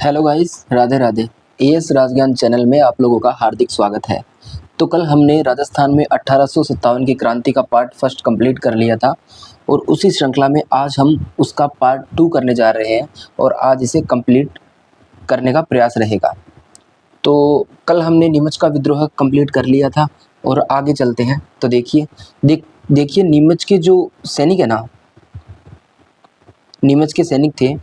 Hello guys, Radhe Radhe. AS Rajgyan channel में आप लोगों का हार्दिक स्वागत है। तो कल हमने राजस्थान में 1857 की क्रांति का पार्ट फर्स्ट कंप्लीट कर लिया था और उसी श्रृंखला में आज हम उसका पार्ट 2 करने जा रहे हैं और आज इसे कंप्लीट करने का प्रयास रहेगा। तो कल हमने नीमच का विद्रोह कंप्लीट कर लिया था और आगे चलते हैं। तो देखिए नीमच के जो सैनिक है ना, नीमच के सैनिक थे,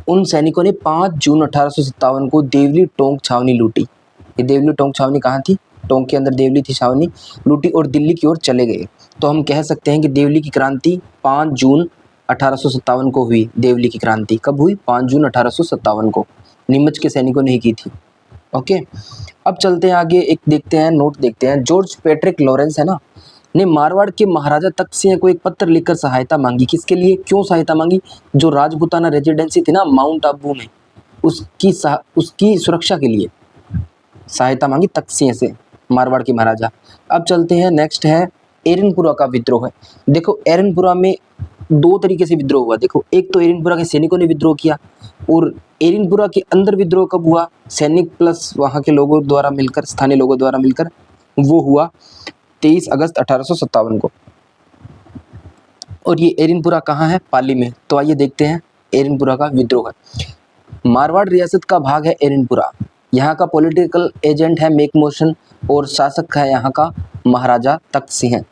उन सैनिकों ने 5 जून 1857 को देवली टोंक छावनी लूटी। ये देवली टोंक छावनी कहाँ थी? टोंक के अंदर देवली थी, छावनी लूटी और दिल्ली की ओर चले गए। तो हम कह सकते हैं कि देवली की क्रांति 5 जून 1857 को हुई। देवली की क्रांति कब हुई? 5 जून 1857 को। नीमच के सैनिकों ने ही की थी। ओके, अब चलते हैं आगे। एक देखते हैं, नोट देखते हैं। जॉर्ज पैट्रिक लॉरेंस है ना, ने मारवाड़ के महाराजा तख्त सिंह को एक पत्र लिखकर सहायता मांगी। किसके लिए, क्यों सहायता मांगी? जो राजपूताना रेजिडेंसी थी ना माउंट आबू में, उसकी सुरक्षा के लिए सहायता मांगी तख्त सिंह से, मारवाड़ के महाराजा। अब चलते हैं, नेक्स्ट है एरनपुरा का विद्रोह। देखो एरनपुरा में दो तरीके से विद्रोह हुआ। देखो, एक तो एरनपुरा के सैनिकों ने विद्रोह किया और एरनपुरा के अंदर विद्रोह कब हुआ? सैनिक प्लस वहाँ के लोगों द्वारा मिलकर, स्थानीय लोगों द्वारा मिलकर वो हुआ 23 अगस्त 1857 को। और ये एरनपुरा कहाँ है? पाली में। तो आइए देखते हैं एरनपुरा का विद्रोह। मारवाड़ रियासत का भाग है एरनपुरा। यहाँ का पॉलिटिकल एजेंट है मेकमोशन और शासक है यहाँ का महाराजा तख्त सिंह।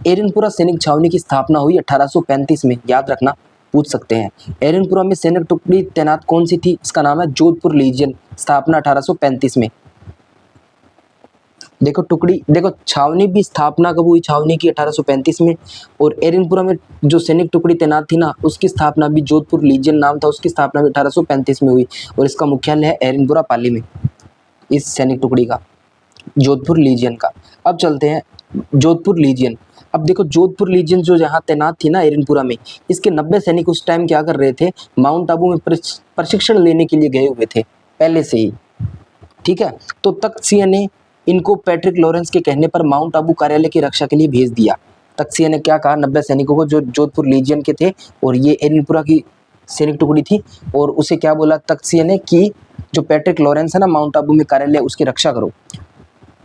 एरनपुरा सैनिक छावनी की स्थापना हुई 1835 में। याद रखना, पूछ सकते हैं। एरनपुरा में सैनिक टुकड़ी तैनात कौन सी थी? इसका नाम है जोधपुर लीजियन। स्थापना 1835 में। देखो टुकड़ी, देखो छावनी भी स्थापना कब हुई? छावनी की 1835 में। और एरनपुरा में जो सैनिक टुकड़ी तैनात थी ना, उसकी स्थापना भी, जोधपुर लीजियन नाम था, उसकी स्थापना भी 1835 में हुई और इसका मुख्यालय है एरनपुरा पाली में, इस सैनिक टुकड़ी का, जोधपुर लीजियन का। अब चलते हैं जोधपुर लीजियन। अब देखो जोधपुर लीजियन जो यहाँ तैनात थी ना एरनपुरा में, इसके 90 सैनिक उस टाइम क्या कर रहे थे? माउंट आबू में प्रशिक्षण लेने के लिए गए हुए थे पहले से ही। ठीक है, तो तख्त सिंह ने इनको पैट्रिक लॉरेंस के कहने पर माउंट आबू कार्यालय की रक्षा के लिए भेज दिया। तख्त सिंह ने क्या कहा? 90 सैनिकों को जो जोधपुर लीजियन के थे और ये एरनपुरा की सैनिक टुकड़ी थी, और उसे क्या बोला तख्त सिंह ने कि जो पैट्रिक लॉरेंस है ना माउंट आबू में कार्यालय, उसकी रक्षा करो।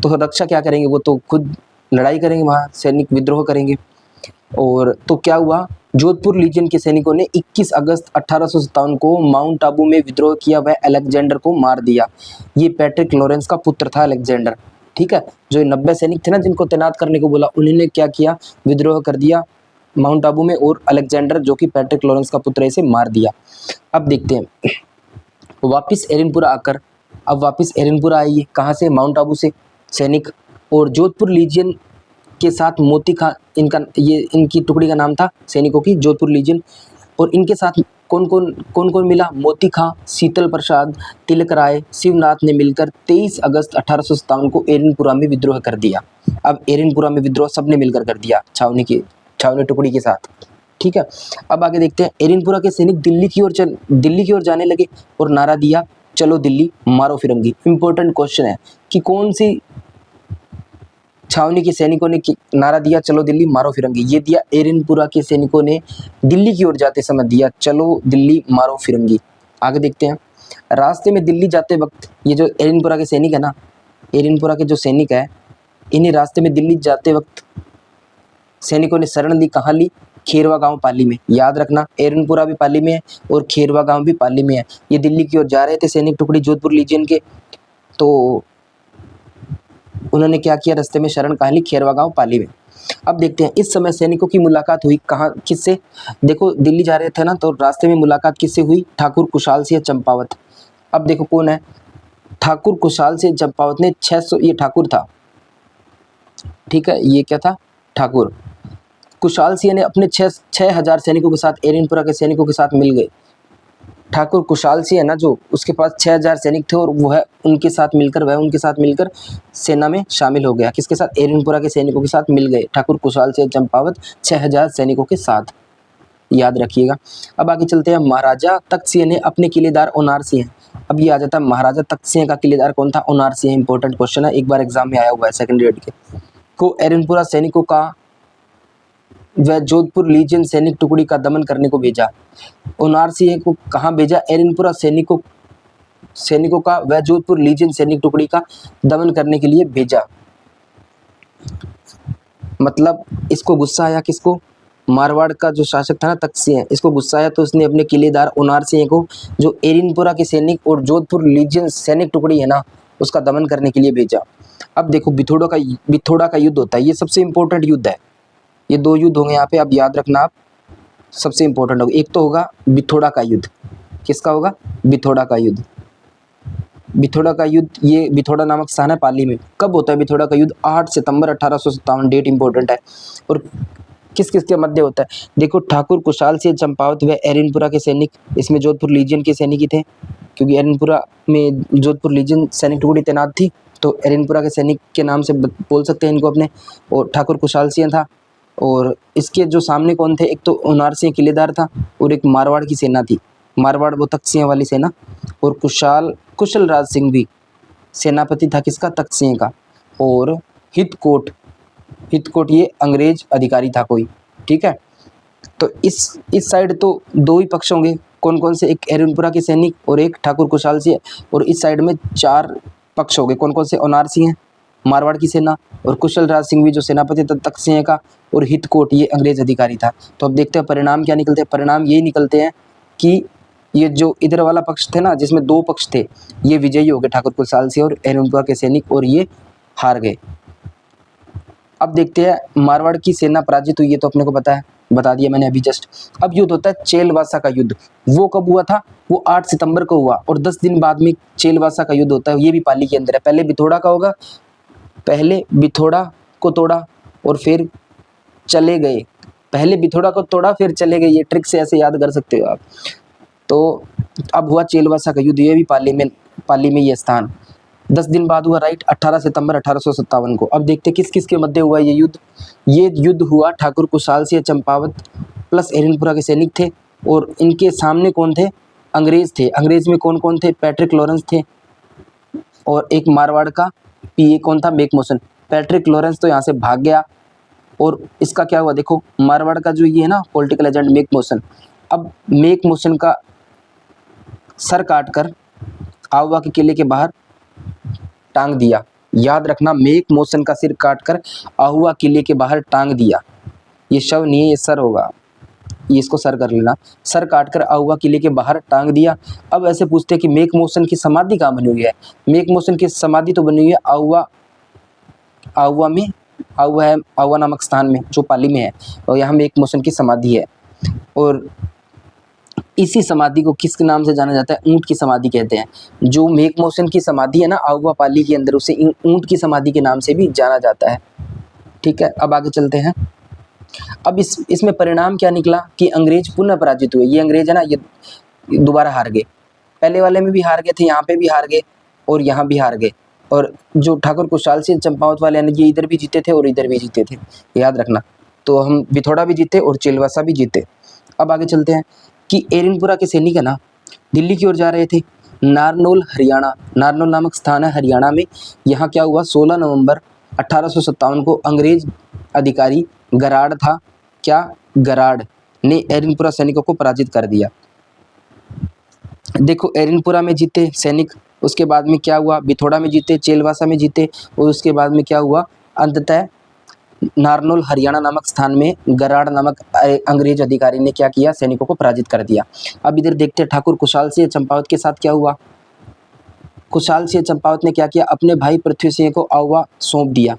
तो रक्षा क्या करेंगे? वो तो खुद लड़ाई करेंगे, वहाँ सैनिक विद्रोह करेंगे। और तो क्या हुआ? जोधपुर लीजियन के सैनिकों ने 21 अगस्त 1857 को माउंट आबू में विद्रोह किया। वह अलेक्जेंडर को मार दिया। ये पैट्रिक लॉरेंस का पुत्र था अलेक्जेंडर। ठीक है, जो 90 सैनिक थे ना जिनको तैनात करने को बोला, उन्होंने क्या किया? विद्रोह कर दिया माउंट आबू में, और अलेक्जेंडर जो कि पैट्रिक लॉरेंस का पुत्र है, इसे मार दिया। अब देखते हैं वापिस एरनपुरा आकर, अब वापिस एरनपुरा आई कहाँ से? माउंट आबू से सैनिक। और जोधपुर लीजियन के साथ मोती खां, इनकी टुकड़ी का नाम था सैनिकों की, जोधपुर लीजियन। और इनके साथ कौन कौन मिला? मोती खां, शीतल प्रसाद, तिलक राय, शिवनाथ ने मिलकर 23 अगस्त 1857 को एरनपुरा में विद्रोह कर दिया। अब एरनपुरा में विद्रोह सबने मिलकर कर दिया छावनी टुकड़ी के साथ। ठीक है, अब आगे देखते हैं। एरनपुरा के सैनिक दिल्ली की ओर जाने लगे और नारा दिया, चलो दिल्ली मारो फिरंगी। इंपॉर्टेंट क्वेश्चन है कि कौन सी छावनी के सैनिकों ने नारा दिया चलो दिल्ली मारो फिरंगी? ये दिया एरनपुरा के सैनिकों ने दिल्ली की ओर जाते समय दिया, चलो दिल्ली मारो फिरंगी। आगे देखते हैं। रास्ते में दिल्ली जाते वक्त ये जो एरनपुरा के सैनिक है ना, एरनपुरा के जो सैनिक है, इन्हें रास्ते में दिल्ली जाते वक्त सैनिकों ने शरण ली। कहाँ ली? खेरवा गांव पाली में। याद रखना, एरनपुरा भी पाली में है और खेरवा गांव भी पाली में है। ये दिल्ली की ओर जा रहे थे सैनिक टुकड़ी जोधपुर लीजियन के, तो उन्होंने क्या किया? रास्ते में शरण कहाँ ली? खेरवा गांव पाली में। अब देखते हैं, इस समय सैनिकों की मुलाकात हुई कहाँ, किससे? देखो दिल्ली जा रहे थे ना, तो रास्ते में मुलाकात किससे हुई? ठाकुर कुशाल सिंह चंपावत। अब देखो कौन है? ठाकुर कुशाल सिंह चंपावत ने 600, ये ठाकुर था, ठीक है, ये क्या था? ठाकुर कुशाल सिंह ने अपने 6000 सैनिकों के साथ एरनपुरा के सैनिकों के साथ मिल गए। ठाकुर कुशाल सिंह है ना, जो उसके पास 6000 सैनिक थे और वह उनके साथ मिलकर सेना में शामिल हो गया। किसके साथ? एरनपुरा के सैनिकों के साथ मिल गए ठाकुर कुशाल सिंह चंपावत 6000 सैनिकों के साथ। याद रखिएगा। अब आगे चलते हैं। महाराजा तख्त सिंह ने अपने किलेदार ओनार सिंह। अब ये आ जाता है महाराजा तख्त सिंह का किलेदार कौन था? ओनार सिंह। इंपॉर्टेंट क्वेश्चन है, एक बार एग्जाम में आया हुआ है सेकंड ग्रेड के। को एरनपुरा सैनिकों का वह जोधपुर लीजियन सैनिक टुकड़ी का दमन करने को भेजा। ओनार सिंह को कहाँ भेजा? एरनपुरा सैनिकों सैनिकों का व जोधपुर लीजियन सैनिक टुकड़ी का दमन करने के लिए भेजा। मतलब इसको गुस्सा आया, किसको? मारवाड़ का जो शासक था ना तख्तसिंह, इसको गुस्सा आया तो उसने अपने किलेदार उनार सिंह को, जो एरिनपुरा के सैनिक और जोधपुर लीजियन सैनिक टुकड़ी है ना, उसका दमन करने के लिए भेजा। अब देखो बिथोड़ा का युद्ध होता है, ये सबसे इंपॉर्टेंट युद्ध है। ये दो युद्ध होंगे यहाँ पे, अब याद रखना आप, सबसे इंपॉर्टेंट होगा। एक तो होगा बिथोड़ा का युद्ध। किसका होगा? बिथोड़ा का युद्ध। बिथोड़ा का युद्ध, ये बिथोड़ा नामक स्थान है पाली में। कब होता है बिथोड़ा का युद्ध? 8 सितंबर 1857, डेट इंपॉर्टेंट है। और किस किस के मध्य होता है? देखो, ठाकुर कुशाल सिंह चंपावत व एरिनपुरा के सैनिक, इसमें जोधपुर लीजियन के सैनिक ही थे, क्योंकि एरिनपुरा में जोधपुर लीजियन सैनिक टुकड़ी तैनात थी, तो एरिनपुरा के सैनिक के नाम से बोल सकते हैं इनको अपने। और ठाकुर कुशाल सिंह था, और इसके जो सामने कौन थे? एक तो उनार सिंह किलेदार था, और एक मारवाड़ की सेना थी। मारवाड़ वो तख्त सिंह वाली सेना, और कुशल राज सिंह भी सेनापति था, किसका? तख्त सिंह का। और हितकोट ये अंग्रेज अधिकारी था कोई, ठीक है। तो इस साइड तो दो ही पक्ष होंगे, कौन कौन से? एक एरिनपुरा के सैनिक और एक ठाकुर कुशाल सिंह, और इस साइड में 4 पक्ष हो गए, कौन कौन से? उनार सिंह मारवाड़ की सेना, और कुशल राज सिंह भी जो सेनापति था तख्त सिंह का, और हितकोट ये अंग्रेज अधिकारी था। तो अब देखते हैं परिणाम क्या निकलते हैं। परिणाम यही निकलते हैं कि ये जो इधर वाला पक्ष थे ना, जिसमें 2 पक्ष थे, ये विजयी हो गए, ठाकुर कुशाल सिंह और एरिनपुरा के सैनिक, और ये हार गए। अब देखते हैं मारवाड़ की सेना पराजित हुई है, तो अपने को पता है, बता दिया मैंने अभी जस्ट। अब युद्ध होता है चेलवासा का युद्ध। वो कब हुआ था? वो 8 सितंबर को हुआ, और 10 दिन बाद में चेलवासा का युद्ध होता है, ये भी पाली के अंदर है। पहले बिथोड़ा का होगा, पहले बिथोड़ा को तोड़ा और फिर चले गए। पहले बिथोड़ा को तोड़ा फिर चले गए, ये ट्रिक से ऐसे याद कर सकते हो आप। तो अब हुआ चेलवासा का युद्ध, ये भी पाली में ये स्थान 10 दिन बाद हुआ, राइट, 18 सितंबर 1857 को। अब देखते किस किस के मध्य हुआ ये युद्ध। ये युद्ध हुआ ठाकुर कुशाल सिंह चंपावत प्लस एरिनपुरा के सैनिक थे, और इनके सामने कौन थे? अंग्रेज थे। अंग्रेज में कौन कौन थे? पैट्रिक लॉरेंस थे, और एक मारवाड़ का पीए कौन था? मेकमोसन। पैट्रिक लॉरेंस तो यहाँ से भाग गया, और इसका क्या हुआ? देखो, मारवाड़ का जो ये है ना पॉलिटिकल एजेंट मेकमोसन, अब मेकमोसन का सर काटकर आहुआ के किले के बाहर टांग दिया। याद रखना, मेकमोसन का सिर काटकर आहुआ किले के बाहर टांग दिया। ये शव नहीं है, ये सर होगा, ये इसको सर कर लेना। सर काटकर आहुआ किले के बाहर टांग दिया। अब ऐसे पूछते हैं कि मेकमोसन की समाधि कहाँ बनी हुई है? मेकमोसन की समाधि तो बनी हुई है आहुआ में, आहुआ नामक स्थान में, जो पाली में है, और यहाँ मेकमोसन की समाधि है। और इसी समाधि को किस नाम से जाना जाता है? ऊंट की समाधि कहते हैं। जो मेकमोसन की समाधि है ना आहुआ पाली के अंदर, उसे ऊंट की समाधि के नाम से भी जाना जाता है, ठीक है। अब आगे चलते हैं। अब इसमें परिणाम क्या निकला कि अंग्रेज पुनः पराजित हुए। ये अंग्रेज है ना, ये दोबारा हार गए। पहले वाले में भी हार गए थे, यहाँ पे भी हार गए, और यहाँ भी हार गए। और जो ठाकुर कुशाल सिंह चंपावत वाले हैं, ये इधर भी जीते थे और इधर भी जीते थे, याद रखना। तो हम बिथोड़ा भी जीते और चेलवासा भी जीते। अब आगे चलते हैं कि एरिनपुरा के सैनिक है ना दिल्ली की ओर जा रहे थे। नारनौल हरियाणा, नारनौल नामक स्थान है हरियाणा में। यहाँ क्या हुआ? 16 नवंबर 1857 को अंग्रेज अधिकारी गराड था, क्या? गराड ने एरिनपुरा सैनिकों को पराजित कर दिया। देखो, एरिनपुरा में जीते सैनिक, उसके बाद में क्या हुआ? बिथोड़ा में जीते, चेलवासा में जीते, और उसके बाद में क्या हुआ? अंततः नारनौल हरियाणा नामक स्थान में गराड नामक अंग्रेज अधिकारी ने क्या किया? सैनिकों को पराजित कर दिया। अब इधर देखते हैं ठाकुर कुशाल सिंह चंपावत के साथ क्या हुआ। कुशाल सिंह चंपावत ने क्या किया? अपने भाई पृथ्वी सिंह को आहुआ सौंप दिया।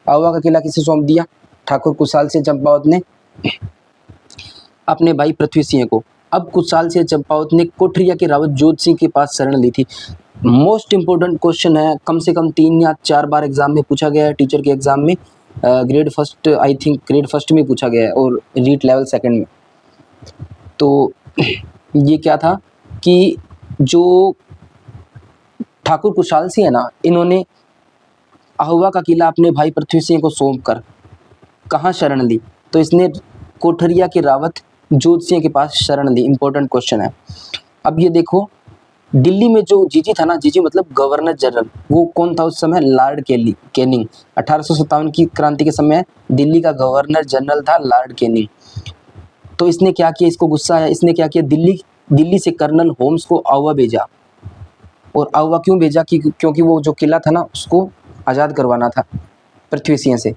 आहुआ का किला किसे सौंप दिया? ठाकुर कुशाल सिंह चंपावत ने अपने भाई पृथ्वी सिंह को। अब कुशाल सिंह चंपावत ने कोठरिया के रावत जोध सिंह के पास शरण ली थी। मोस्ट इंपोर्टेंट क्वेश्चन है, कम से कम 3 या 4 बार एग्जाम में पूछा गया है, टीचर के एग्जाम में। Grade first, I think grade first में पूछा गया है, और रीट लेवल सेकंड में। तो ये क्या था कि जो ठाकुर कुशाल सिंह है ना, इन्होंने आहुआ का किला अपने भाई पृथ्वी सिंह को सौंप कर कहाँ शरण ली? तो इसने कोठरिया के रावत जोध सिंह के पास शरण ली। इंपॉर्टेंट क्वेश्चन है। अब ये देखो, दिल्ली में जो जीजी था ना, जीजी मतलब गवर्नर जनरल, वो कौन था उस समय? Lord Canning. 1857 की क्रांति के समय दिल्ली का गवर्नर जनरल था लॉर्ड कैनिंग। तो इसने क्या किया? इसको गुस्सा आया, इसने क्या किया? दिल्ली से कर्नल होम्स को आहुआ भेजा। और आहुआ क्यों भेजा कि क्योंकि वो जो किला था ना उसको आज़ाद करवाना था पृथ्वी सिंह से।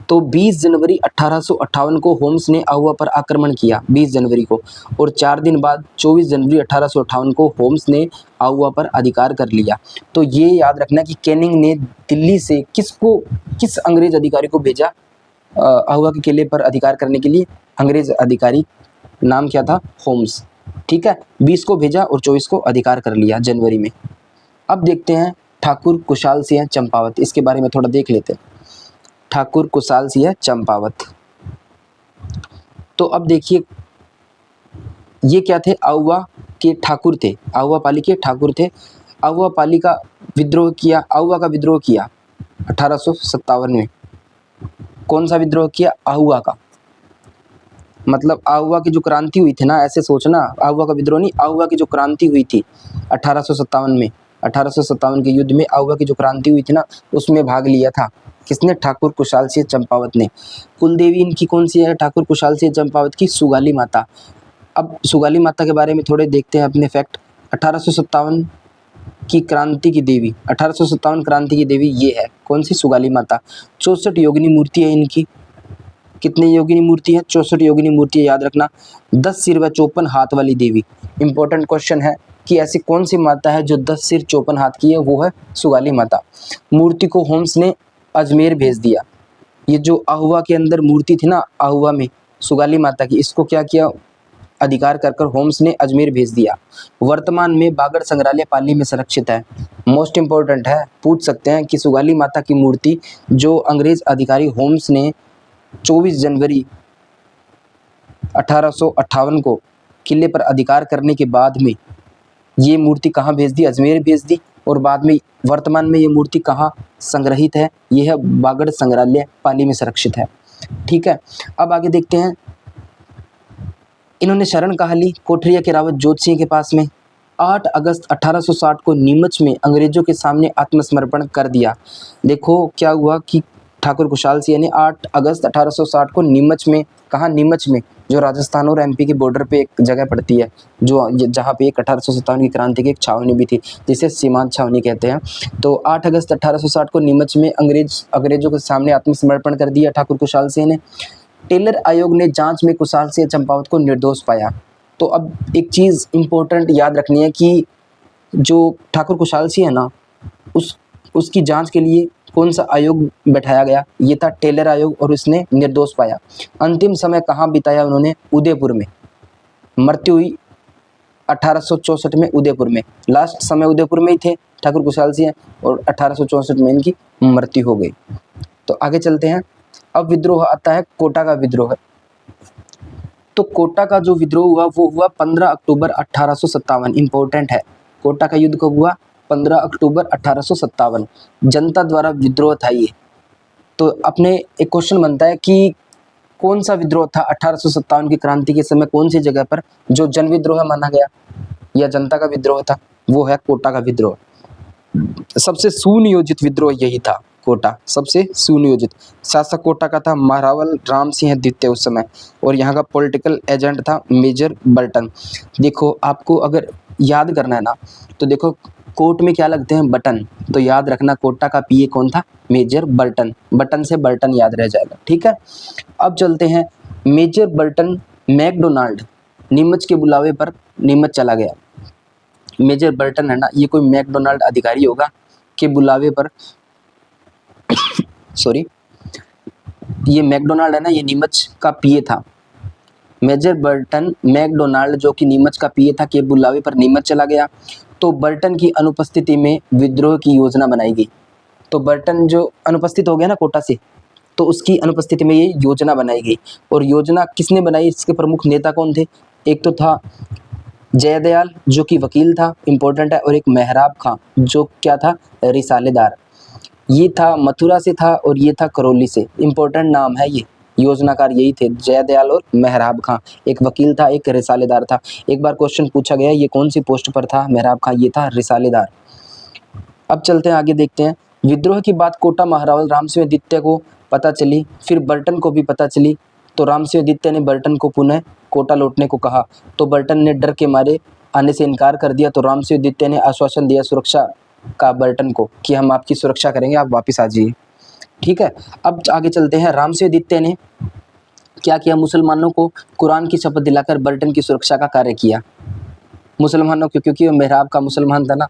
तो 20 जनवरी 1858 को होम्स ने आहुआ पर आक्रमण किया 20 जनवरी को, और 4 दिन बाद 24 जनवरी 1858 को होम्स ने आहुआ पर अधिकार कर लिया। तो ये याद रखना कि कैनिंग ने दिल्ली से किस अंग्रेज अधिकारी को भेजा आहुआ के किले पर अधिकार करने के लिए? अंग्रेज अधिकारी नाम क्या था? होम्स। ठीक है, 20 को भेजा और 24 को अधिकार कर लिया जनवरी में। अब देखते हैं ठाकुर कुशाल सिंह चंपावत, इसके बारे में थोड़ा देख लेते हैं। ठाकुर कुशाल सिंह चंपावत, तो अब देखिए ये क्या थे? आहुआ के ठाकुर थे, आहुआ पाली के ठाकुर थे। आहुआ पाली का विद्रोह किया, आहुआ का विद्रोह किया 1857 में। कौन सा विद्रोह किया? आहुआ का, मतलब आहुआ की जो क्रांति हुई थी ना, ऐसे सोचना, आहुआ का विद्रोह नहीं, आहुआ की जो क्रांति हुई थी 1857 में, 1857 के युद्ध में आहुआ की जो क्रांति हुई थी ना, उसमें भाग लिया था किसने? ठाकुर कुशाल सिंह चंपावत ने। कुलदेवी इनकी कौन सी है? ठाकुर कुशाल सिंह चंपावत की सुगाली माता। अब सुगाली माता के बारे में थोड़े देखते हैं अपने फैक्ट। 1857 की क्रांति की देवी, 1857 क्रांति की देवी ये है, कौन सी? सुगाली माता। 64 योगिनी मूर्ति है इनकी। कितने योगिनी मूर्ति है? 64 योगिनी मूर्ति है, याद रखना। 10 सिर व 54 हाथ वाली देवी। इंपॉर्टेंट क्वेश्चन है कि ऐसी कौन सी माता है जो 10 सिर 54 हाथ की है? वो है सुगाली माता। मूर्ति को होम्स ने अजमेर भेज दिया। ये जो आहुआ के अंदर मूर्ति थी ना, आहुआ में सुगाली माता की, इसको क्या किया? अधिकार कर होम्स ने अजमेर भेज दिया। वर्तमान में बागड़ संग्रहालय पाली में संरक्षित है। मोस्ट इंपॉर्टेंट है, पूछ सकते हैं कि सुगाली माता की मूर्ति जो अंग्रेज अधिकारी होम्स ने 24 जनवरी 1858 को किले पर अधिकार करने के बाद में ये मूर्ति कहाँ भेज दी? अजमेर भेज दी। और बाद में वर्तमान में ये मूर्ति कहाँ संग्रहित है? ये है बागड़ संग्रहालय पाली में संरक्षित है। ठीक है, अब आगे देखते हैं। इन्होंने शरण कहाँ ली? कोठरिया के रावत जोत सिंह के पास में। 8 अगस्त 1860 को नीमच में अंग्रेजों के सामने आत्मसमर्पण कर दिया। देखो क्या हुआ कि ठाकुर कुशाल सिंह ने 8 अगस्त 1860 को नीमच में, कहाँ? नीमच में, जो राजस्थान और एमपी के बॉर्डर पे एक जगह पड़ती है, जो जहाँ पे एक 1857 की क्रांति की एक छावनी भी थी, जिसे सीमांत छावनी कहते हैं। तो 8 अगस्त 1860 को नीमच में अंग्रेजों के सामने आत्मसमर्पण कर दिया ठाकुर कुशाल सिंह ने। टेलर आयोग ने जांच में कुशाल सिंह चंपावत को निर्दोष पाया। तो अब एक चीज़ इंपॉर्टेंट याद रखनी है कि जो ठाकुर कुशाल सिंह है ना, उसकी जांच के लिए कौन सा आयोग बैठाया गया? ये था टेलर आयोग, और उसने निर्दोष पाया। अंतिम समय कहाँ बिताया उन्होंने? उदयपुर में। मृत्यु हुई 1864 में उदयपुर में। लास्ट समय उदयपुर में ही थे ठाकुर कुशाल सिंह, और 1864 में इनकी मृत्यु हो गई। तो आगे चलते हैं। अब विद्रोह आता है कोटा का विद्रोह। तो कोटा का जो विद्रोह हुआ वो हुआ 15 अक्टूबर 1857। इंपॉर्टेंट है, कोटा का युद्ध कब हुआ? 15 अक्टूबर 1857। जनता द्वारा विद्रोह था ये। तो अपने एक क्वेश्चन बनता है कि कौन सा विद्रोह था 1857 की क्रांति के समय, कौन सी जगह पर जो जन विद्रोह माना गया या जनता का विद्रोह था? वो है कोटा का विद्रोह। सबसे सुनियोजित विद्रोह यही था, कोटा सबसे सुनियोजित। शासक कोटा का था महारावल राम सिंह द्वितीय उस समय, और यहाँ का पॉलिटिकल एजेंट था मेजर बर्टन। देखो आपको अगर याद करना है ना, तो देखो कोर्ट में क्या लगते हैं? बटन। तो याद रखना कोटा का पीए कौन था? Major Burton. बटन से बर्टन याद रह जाएगा। ठीक है, अब चलते हैं। मेजर बर्टन मैकडोनाल्ड नीमच के बुलावे पर नीमच चला गया। मेजर बर्टन है ना, ये कोई मैकडोनाल्ड अधिकारी होगा के बुलावे पर सॉरी, ये मैकडोनाल्ड है ना, ये नीमच का पीए था। मेजर बर्टन मैकडोनाल्ड जो कि नीमच का पीए था के बुलावे पर नीमच चला गया। तो बर्टन की अनुपस्थिति में विद्रोह की योजना बनाई गई। तो बर्टन जो अनुपस्थित हो गया ना कोटा से, तो उसकी अनुपस्थिति में ये योजना बनाई गई। और योजना किसने बनाई? इसके प्रमुख नेता कौन थे? एक तो था जयदयाल जो कि वकील था, इंपॉर्टेंट है, और एक मेहराब खां जो क्या था? रिसालेदार। ये था मथुरा से था और ये था करौली से। इंपॉर्टेंट नाम है ये, योजनाकार यही थे, जयदयाल और मेहराब खां। एक वकील था, एक रिसालेदार था। एक बार क्वेश्चन पूछा गया ये कौन सी पोस्ट पर था मेहराब खां? ये था रिसालेदार। अब चलते हैं आगे, देखते हैं। विद्रोह की बात कोटा महारावल राम सिंह द्वितीय को पता चली, फिर बर्टन को भी पता चली। तो राम सिंह द्वितीय ने बर्टन को पुनः कोटा लौटने को कहा। तो बर्टन ने डर के मारे आने से इनकार कर दिया तो रामसिंह ने आश्वासन दिया सुरक्षा का बर्टन को कि हम आपकी सुरक्षा करेंगे, आप वापस आ जाइए। ठीक है, अब आगे चलते हैं। रामसिंह ने क्या किया, मुसलमानों को कुरान की शपथ दिलाकर बर्टन की सुरक्षा का कार्य किया। मुसलमानों को, क्योंकि वो मेहराब का मुसलमान था ना,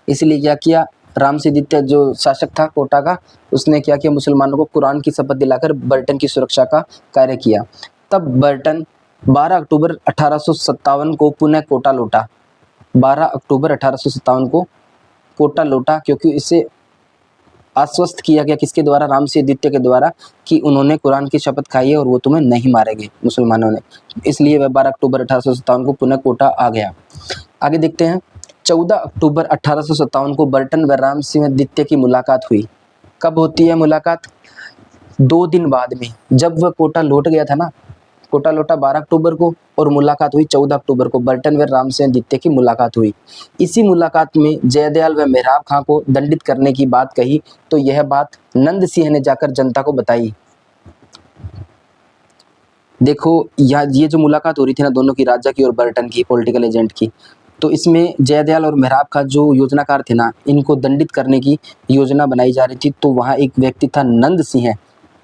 इसलिए क्या किया, रामसिंह जो शासक था कोटा का, उसने क्या किया, मुसलमानों को कुरान की शपथ दिलाकर बर्टन की सुरक्षा का कार्य किया। तब बर्टन 12 अक्टूबर 1857 को पुनः कोटा लौटा। 12 अक्टूबर 1857 को कोटा लौटा, क्योंकि इसे आश्वस्त किया गया किसके द्वारा, रामसिंह के द्वारा, कि उन्होंने कुरान की शपथ खाई है और वो तुम्हें नहीं मारेंगे मुसलमानों ने। इसलिए वह 12 अक्टूबर 1857 को पुनः कोटा आ गया। आगे देखते हैं। 14 अक्टूबर 1857 को बर्टन व रामसिंह की मुलाकात हुई। कब होती है मुलाकात, 2 दिन बाद में, जब वह कोटा लौट गया था ना, कोटा लौटा 12 अक्टूबर को और मुलाकात हुई 14 अक्टूबर को, बर्टन व रामसिंह की मुलाकात हुई। इसी मुलाकात में जयदयाल व मेहराब खां को दंडित करने की बात कही, तो यह बात नंद सिंह ने जाकर जनता को बताई। देखो ये जो मुलाकात हो रही थी ना दोनों की, राजा की और बर्टन की, पॉलिटिकल एजेंट की, तो इसमें जयदयाल और मेहराब खां जो योजनाकार थे ना, इनको दंडित करने की योजना बनाई जा रही थी। तो वहाँ एक व्यक्ति था नंद सिंह,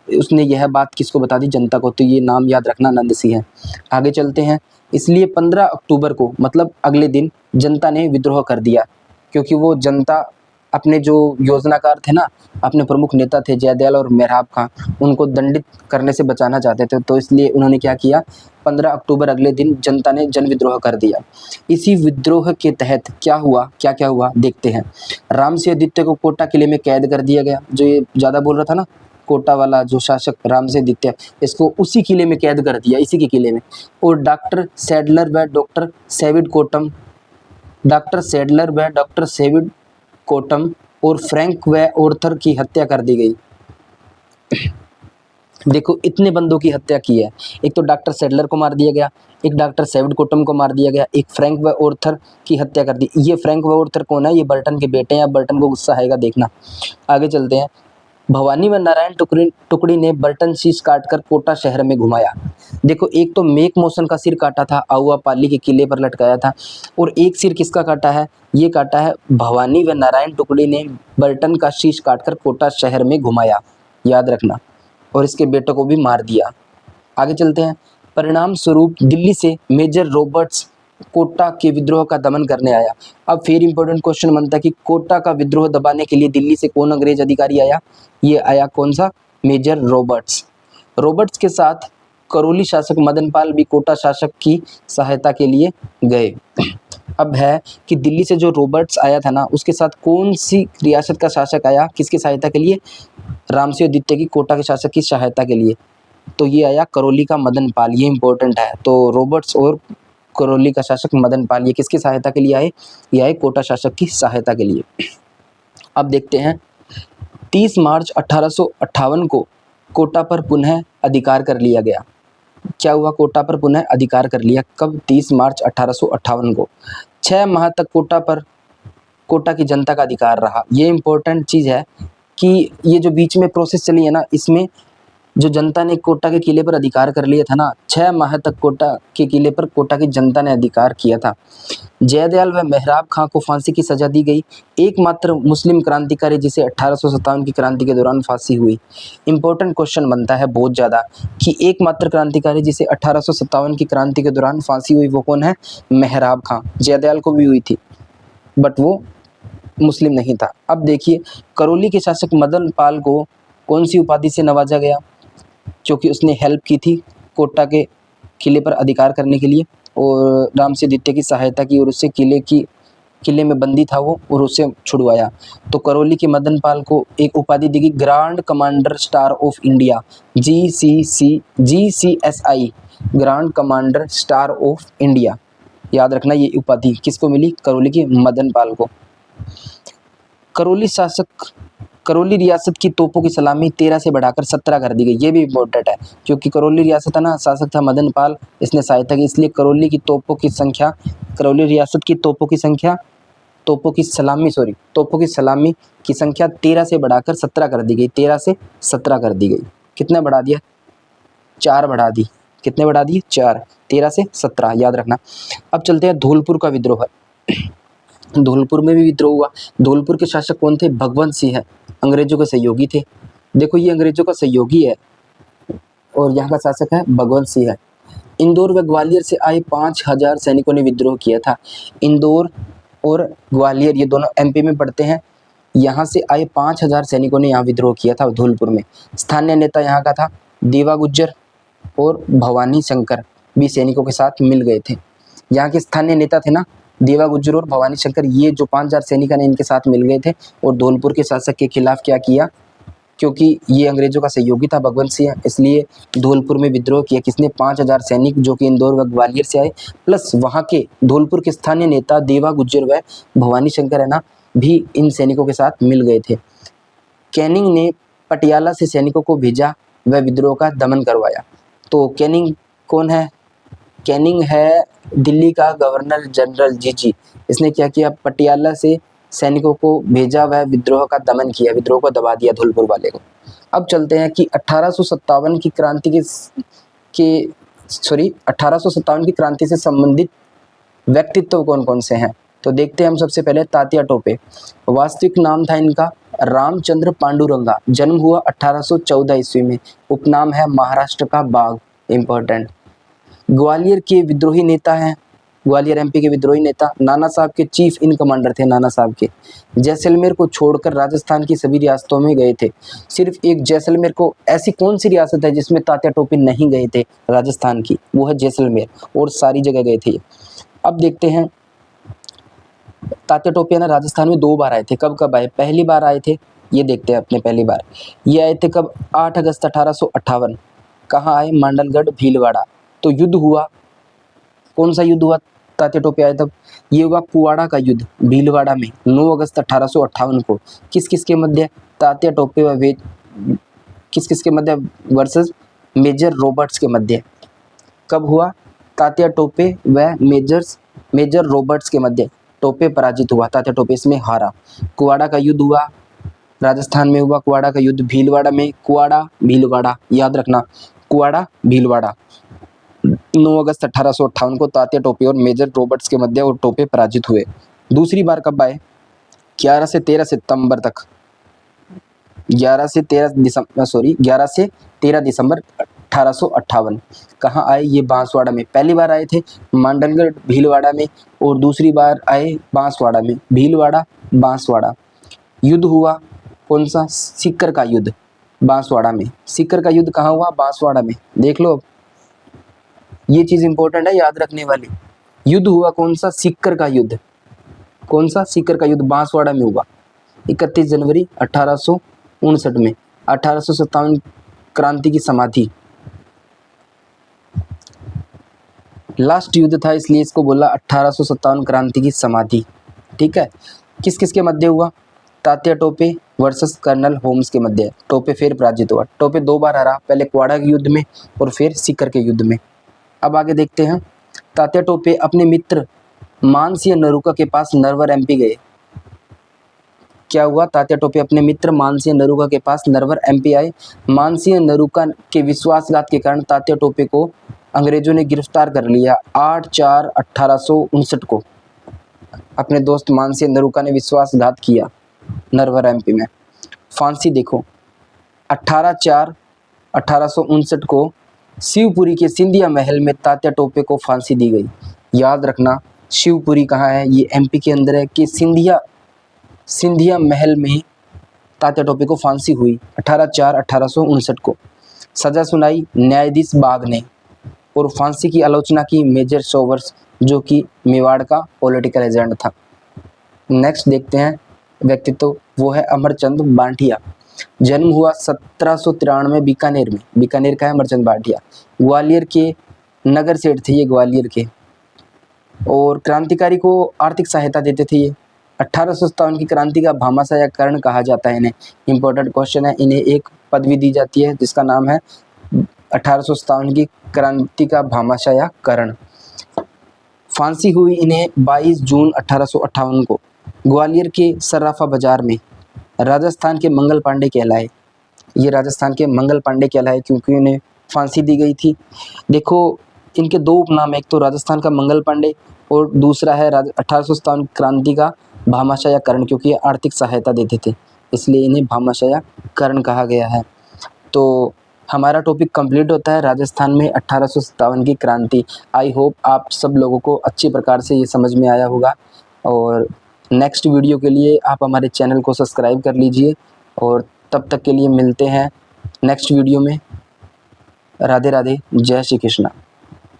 उसने यह बात किसको बता दी, जनता को। तो ये नाम याद रखना, नंद सिंह है। आगे चलते हैं। इसलिए 15 अक्टूबर को, मतलब अगले दिन, जनता ने विद्रोह कर दिया, क्योंकि वो जनता अपने जो योजनाकार थे ना, अपने प्रमुख नेता थे जयदयाल और मेहराब खां, उनको दंडित करने से बचाना चाहते थे। तो इसलिए उन्होंने क्या किया, 15 अक्टूबर अगले दिन जनता ने जन विद्रोह कर दिया। इसी विद्रोह के तहत क्या हुआ, क्या क्या हुआ देखते हैं। रामसिंह को कोटा किले में कैद कर दिया गया। जो ये ज़्यादा बोल रहा था ना, कोटा वाला जो शासक रामसिंह, इसको उसी किले में कैद कर दिया, इसी के किले में। और डॉक्टर सैडलर व डॉक्टर सेविड कोटम और फ्रैंक व ऑर्थर की हत्या कर दी गई। देखो इतने बंदों की हत्या की है। एक तो डॉक्टर सैडलर को मार दिया गया, एक डॉक्टर सेविड कोटम को मार दिया गया, एक फ्रैंक व ऑर्थर की हत्या कर दी। ये फ्रैंक व ऑर्थर कौन है, ये बर्टन के बेटे हैं। बर्टन को गुस्सा आएगा, देखना। आगे चलते हैं। भवानी व नारायण टुकड़ी ने बर्टन शीश काटकर कोटा शहर में घुमाया। देखो एक तो मेक मोशन का सिर काटा था, आउआ पाली के किले पर लटकाया था, और एक सिर किसका काटा है, ये काटा है भवानी व नारायण टुकड़ी ने बर्टन का शीश काटकर कोटा शहर में घुमाया, याद रखना। और इसके बेटों को भी मार दिया। आगे चलते हैं। परिणाम स्वरूप दिल्ली से मेजर रॉबर्ट्स कोटा के विद्रोह का दमन करने आया। अब फिर इंपॉर्टेंट क्वेश्चन बनता है कि कोटा का विद्रोह दबाने के लिए दिल्ली से कौन अंग्रेज अधिकारी आया, ये आया कौन सा, मेजर रॉबर्ट्स। रॉबर्ट्स के साथ करौली शासक मदनपाल भी कोटा शासक की सहायता के लिए गए। अब है कि दिल्ली से जो रॉबर्ट्स आया था ना, उसके साथ कौन सी रियासत का शासक आया, किसकी सहायता के लिए, रामसिंह की कोटा के शासक की सहायता के लिए। तो ये आया करौली का मदनपाल, ये इंपॉर्टेंट है। तो रॉबर्ट्स और करौली का शासक मदनपाल, ये किसकी सहायता के लिए आए, ये आए कोटा शासक की सहायता के लिए। अब देखते हैं। 30 मार्च 1858 को कोटा पर पुनः अधिकार कर लिया गया। क्या हुआ, कोटा पर पुनः अधिकार कर लिया, कब, 30 मार्च 1858 को। 6 माह तक कोटा की जनता का अधिकार रहा। ये इंपॉर्टेंट चीज़ है कि ये जो बीच में प्रोसेस चली है ना, इसमें जो जनता ने कोटा के किले पर अधिकार कर लिया था ना, 6 माह तक कोटा के किले पर कोटा की जनता ने अधिकार किया था। जयदयाल व मेहराब खां को फांसी की सजा दी गई। एकमात्र मुस्लिम क्रांतिकारी जिसे 1857 की क्रांति के दौरान फांसी हुई। इंपॉर्टेंट क्वेश्चन बनता है बहुत ज़्यादा कि एकमात्र क्रांतिकारी जिसे 1857 की क्रांति के दौरान फांसी हुई वो कौन है, मेहराब खां। जयदयाल को भी हुई थी बट वो मुस्लिम नहीं था। अब देखिए, करौली के शासक मदन पाल को कौन सी उपाधि से नवाजा गया, क्योंकि उसने हेल्प की थी कोटा के किले पर अधिकार करने के लिए और रामसिंह की सहायता की, और उससे किले में बंदी था वो, और उसे छुड़वाया। तो करौली के मदन पाल को एक उपाधि दी गई, grand commander star of India, GCSI, grand commander star of India. याद रखना ये उपाधि किसको मिली, करौली के मदन पाल को। करौली रियासत की तोपों की सलामी 13 से बढ़ाकर 17 कर दी गई। ये भी इम्पोर्टेंट है क्योंकि करौली रियासत है ना, शासक था मदन पाल, इसने सहायता की, इसलिए करौली रियासत की तोपों की सलामी की संख्या 13 से बढ़ाकर 17 कर दी गई। 13 से 17 कर दी गई। कितना बढ़ा दिया, 4 बढ़ा दी। कितने बढ़ा दिए? 4, 13 से 17, याद रखना। अब चलते हैं धौलपुर का विद्रोह। धौलपुर में भी विद्रोह हुआ। धौलपुर के शासक कौन थे? भगवंत सिंह, अंग्रेजों के सहयोगी थे। देखो ये अंग्रेजों का सहयोगी है और यहाँ का शासक है भगवंत सिंह है। इंदौर व ग्वालियर से आए 5000 सैनिकों ने विद्रोह किया था। इंदौर और ग्वालियर ये दोनों एमपी में पड़ते हैं। यहाँ से आए 5000 सैनिकों ने यहाँ विद्रोह किया था धौलपुर में। स्थानीय नेता यहाँ का था देवा गुज्जर और भवानी शंकर भी सैनिकों के साथ मिल गए थे। यहाँ के स्थानीय नेता थे ना देवा गुज्जर और भवानी शंकर, ये जो 5000 सैनिक ने इनके साथ मिल गए थे और धौलपुर के शासक के खिलाफ क्या किया, क्योंकि ये अंग्रेजों का सहयोगी था भगवंत सिंह, इसलिए धौलपुर में विद्रोह किया। किसने? 5000 सैनिक जो कि इंदौर व ग्वालियर से आए, प्लस वहाँ के धौलपुर के स्थानीय नेता देवा गुज्जर व भवानी शंकर है ना भी इन सैनिकों के साथ मिल गए थे। कैनिंग ने पटियाला से सैनिकों को भेजा व विद्रोह का दमन करवाया। तो कैनिंग कौन है? कैनिंग है दिल्ली का गवर्नर जनरल जी। इसने क्या किया? पटियाला से सैनिकों को भेजा व विद्रोह का दमन किया, विद्रोह को दबा दिया धौलपुर वाले को। अब चलते हैं कि 1857 की क्रांति के 1857 की क्रांति से संबंधित व्यक्तित्व कौन कौन से हैं। तो देखते हैं हम सबसे पहले तात्या टोपे। वास्तविक नाम था इनका रामचंद्र पांडुरंगा। जन्म हुआ 1814 ईस्वी में। उपनाम है महाराष्ट्र का बाघ, इंपॉर्टेंट। ग्वालियर के विद्रोही नेता हैं, ग्वालियर एमपी के विद्रोही नेता नाना साहब के चीफ इन कमांडर थे। नाना साहब के जैसलमेर को छोड़कर राजस्थान की सभी रियासतों में गए थे। सिर्फ एक जैसलमेर को, ऐसी कौन सी रियासत है जिसमें तात्या टोपे नहीं गए थे राजस्थान की? वो है जैसलमेर, और सारी जगह गए थे। अब देखते हैं तात्या टोपे ना राजस्थान में 2 बार आए थे। कब कब आए? पहली बार आए थे, ये देखते हैं अपने पहली बार ये आए थे कब? 8 अगस्त 1858। कहाँ आए? मांडलगढ़ भीलवाड़ा। तो युद्ध हुआ, कौन सा युद्ध हुआ? तात्या टोपे आए तब। ये हुआ कुवाड़ा का युद्ध भीलवाड़ा में 9 अगस्त 1858 को। किस किस के मध्य? तात्या टोपे व किस किस के मध्य? वर्सेस मेजर रॉबर्ट्स के मध्य। कब हुआ? तात्या टोपे व मेजर रॉबर्ट्स के मध्य टोपे पराजित हुआ, तात्या टोपे इसमें हारा। कुवाड़ा का युद्ध हुआ, राजस्थान में हुआ कुवाड़ा का युद्ध, भीलवाड़ा में। कुवाड़ा भीलवाड़ा, याद रखना, कुवाड़ा भीलवाड़ा। 9 अगस्त 1858 को तात्या टोपे और मेजर रॉबर्ट्स के मध्य और टोपे पराजित हुए। दूसरी बार कब आए? 11 से 13 सितंबर तक, 11 से 13 दिसंबर 1858। कहाँ आए? ये बांसवाड़ा में। पहली बार आए थे मांडलगढ़ भीलवाड़ा में और दूसरी बार आए बांसवाड़ा में। भीलवाड़ा बांसवाड़ा। युद्ध हुआ कौन सा? सीकर का युद्ध, बांसवाड़ा में। सीकर का युद्ध कहाँ हुआ? बांसवाड़ा में। देख लो, ये चीज इंपॉर्टेंट है याद रखने वाली। युद्ध हुआ कौन सा? सीकर का युद्ध। कौन सा? सीकर का युद्ध बांसवाड़ा में हुआ 31 जनवरी 1859 में। 1857 क्रांति की समाधि, लास्ट युद्ध था इसलिए इसको बोला 1857 क्रांति की समाधि। ठीक है। किस किस के मध्य हुआ? Tatya Tope versus colonel Holmes के मध्य। टोपे फिर पराजित हुआ। टोपे 2 बार हारा, पहले कुवाड़ा के युद्ध में और फिर सीकर के युद्ध में। अब आगे देखते हैं। तात्या टोपे अपने मित्र मानसिंह नरूका के पास नरवर एमपी गए। क्या हुआ? तात्या टोपे अपने मित्र मानसिंह नरूका के पास नरवर एमपी आए। मानसिंह नरूका के विश्वासघात के कारण तात्या टोपे को अंग्रेजों ने गिरफ्तार कर लिया 8/4/1859 को। अपने दोस्त मानसिंह नरूका ने विश्वासघात किया नरवर एमपी में। फांसी देखो, 18/4/1859 को शिवपुरी के सिंधिया महल में तात्या टोपे को फांसी दी गई। याद रखना, शिवपुरी कहाँ है? ये एमपी के अंदर है। कि सिंधिया महल में तात्या टोपे को फांसी हुई 18/4/1859 को। सजा सुनाई न्यायाधीश बाग ने और फांसी की आलोचना की मेजर सोवर्स, जो कि मेवाड़ का पॉलिटिकल एजेंट था। नेक्स्ट देखते हैं व्यक्तित्व, वो है अमरचंद बांटिया। जन्म हुआ 1793 बीकानेर में। बीकानेर का है अमरचंद बांटिया। ग्वालियर के नगर सेठ थे ये, ग्वालियर के, और क्रांतिकारी को आर्थिक सहायता देते थे ये। 1857 की क्रांति का भामाशाह कर्ण कहा जाता है इन्हें। इंपॉर्टेंट क्वेश्चन है। इन्हें एक पदवी दी जाती है जिसका नाम है 1857 की क्रांति का भामाशाह कर्ण। फांसी हुई इन्हें 22 जून 1858 को ग्वालियर के सर्राफा बाजार में। राजस्थान के मंगल पांडे कहलाए, ये राजस्थान के मंगल पांडे कहलाए क्योंकि उन्हें फांसी दी गई थी। देखो इनके दो उपनाम है, एक तो राजस्थान का मंगल पांडे और दूसरा है 1857 क्रांति का भामाशाह कर्ण, क्योंकि ये आर्थिक सहायता देते थे इसलिए इन्हें भामाशाह कर्ण कहा गया है। तो हमारा टॉपिक कंप्लीट होता है राजस्थान में 1857 की क्रांति। आई होप आप सब लोगों को अच्छी प्रकार से ये समझ में आया होगा, और नेक्स्ट वीडियो के लिए आप हमारे चैनल को सब्सक्राइब कर लीजिए, और तब तक के लिए मिलते हैं नेक्स्ट वीडियो में। राधे राधे, जय श्री कृष्णा।